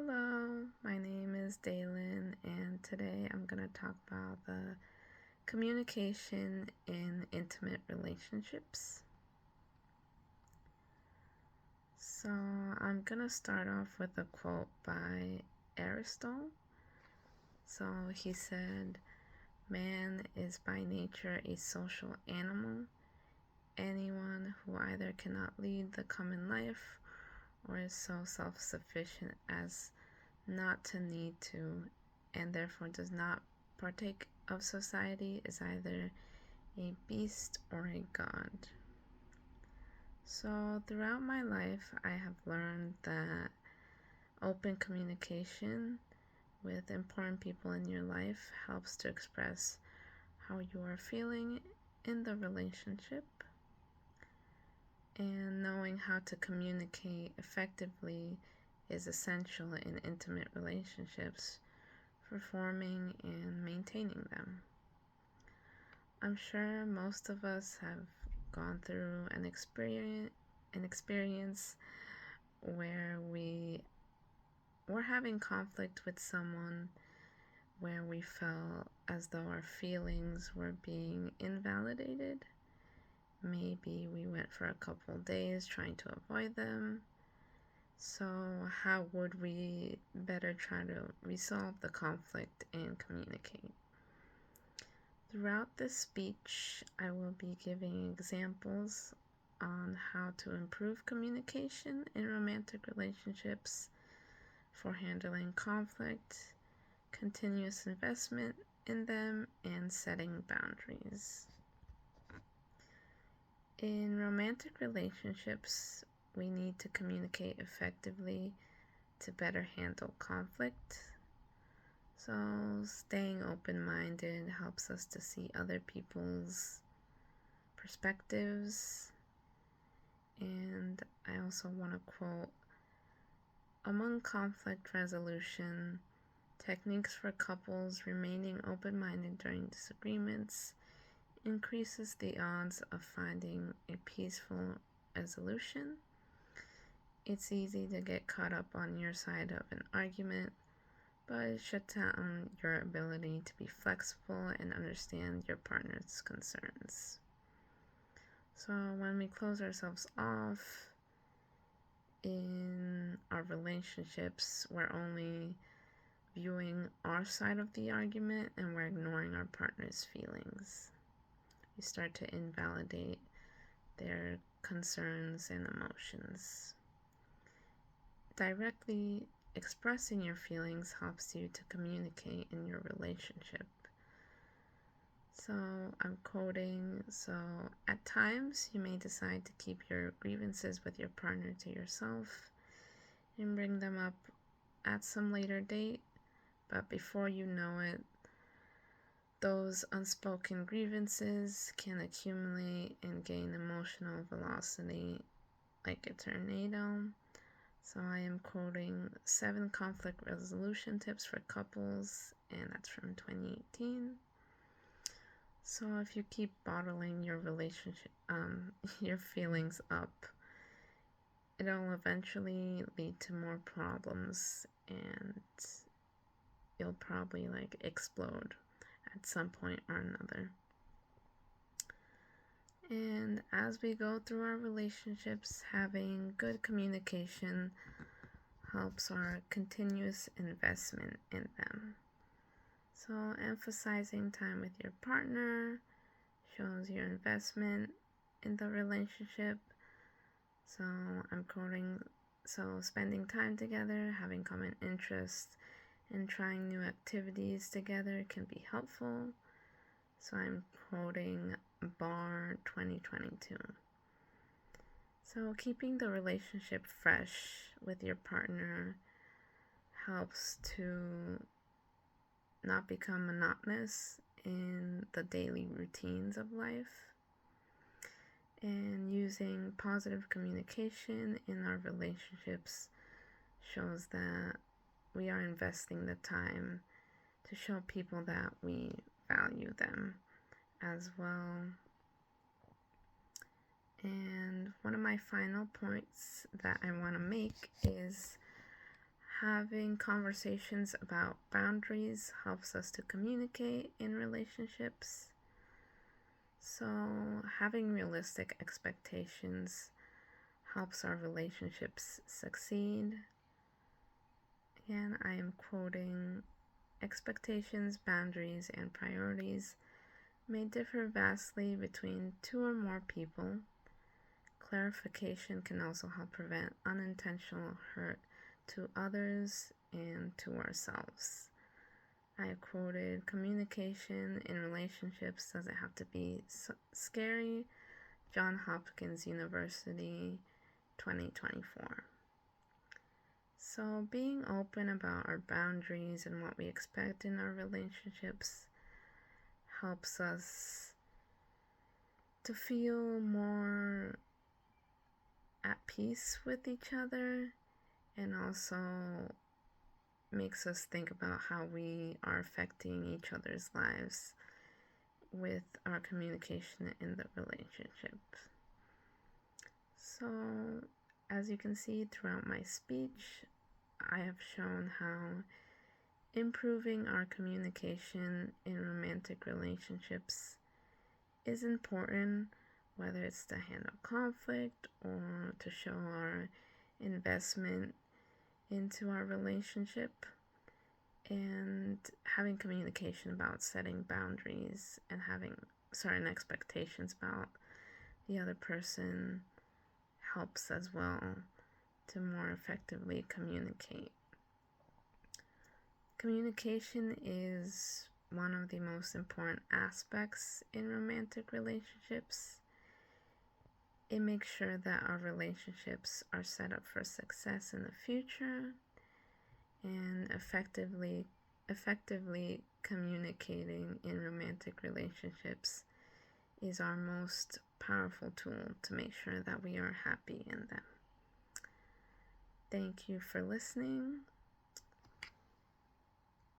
Hello, my name is Dalen, and today I'm going to talk about the communication in intimate relationships. So, I'm going to start off with a quote by Aristotle. So, he said, "Man is by nature a social animal. Anyone who either cannot lead the common life or is so self-sufficient as not to need to, and therefore does not partake of society, is either a beast or a god." So throughout my life, I have learned that open communication with important people in your life helps to express how you are feeling in the relationship, and knowing how to communicate effectively is essential in intimate relationships for forming and maintaining them. I'm sure most of us have gone through an experience where we were having conflict with someone, where we felt as though our feelings were being invalidated. Maybe we went for a couple days trying to avoid them. So how would we better try to resolve the conflict and communicate? Throughout this speech, I will be giving examples on how to improve communication in romantic relationships, for handling conflict, continuous investment in them, and setting boundaries. In romantic relationships, we need to communicate effectively to better handle conflict. So staying open-minded helps us to see other people's perspectives. And I also want to quote, "Among conflict resolution, techniques for couples remaining open-minded during disagreements increases the odds of finding a peaceful resolution. It's easy to get caught up on your side of an argument, but it shuts down your ability to be flexible and understand your partner's concerns." So when we close ourselves off in our relationships, we're only viewing our side of the argument and we're ignoring our partner's feelings. We start to invalidate their concerns and emotions. Directly expressing your feelings helps you to communicate in your relationship. So I'm quoting, "So at times you may decide to keep your grievances with your partner to yourself and bring them up at some later date, but before you know it, those unspoken grievances can accumulate and gain emotional velocity like a tornado." So I am quoting 7 conflict resolution tips for couples, and that's from 2018. So if you keep bottling your relationship, your feelings up, it'll eventually lead to more problems, and you'll probably explode at some point or another. And as we go through our relationships, having good communication helps our continuous investment in them. So emphasizing time with your partner shows your investment in the relationship. So I'm quoting, "So spending time together, having common interests, and trying new activities together can be helpful." So I'm quoting Bar 2022. So keeping the relationship fresh with your partner helps to not become monotonous in the daily routines of life. And using positive communication in our relationships shows that we are investing the time to show people that we value them as well. And one of my final points that I want to make is Having conversations about boundaries helps us to communicate in relationships. So, having realistic expectations helps our relationships succeed. Again, I am quoting, expectations, boundaries, and priorities may differ vastly between two or more people. Clarification can also help prevent unintentional hurt to others and to ourselves. I quoted, communication in relationships doesn't have to be scary. Johns Hopkins University, 2024. So being open about our boundaries and what we expect in our relationships helps us to feel more at peace with each other, and also makes us think about how we are affecting each other's lives with our communication in the relationship. So, as you can see throughout my speech, I have shown how improving our communication in romantic relationships is important, whether it's to handle conflict or to show our investment into our relationship. And having communication about setting boundaries and having certain expectations about the other person helps as well to more effectively communicate. Communication is one of the most important aspects in romantic relationships. It makes sure that our relationships are set up for success in the future, and effectively communicating in romantic relationships is our most powerful tool to make sure that we are happy in them. Thank you for listening.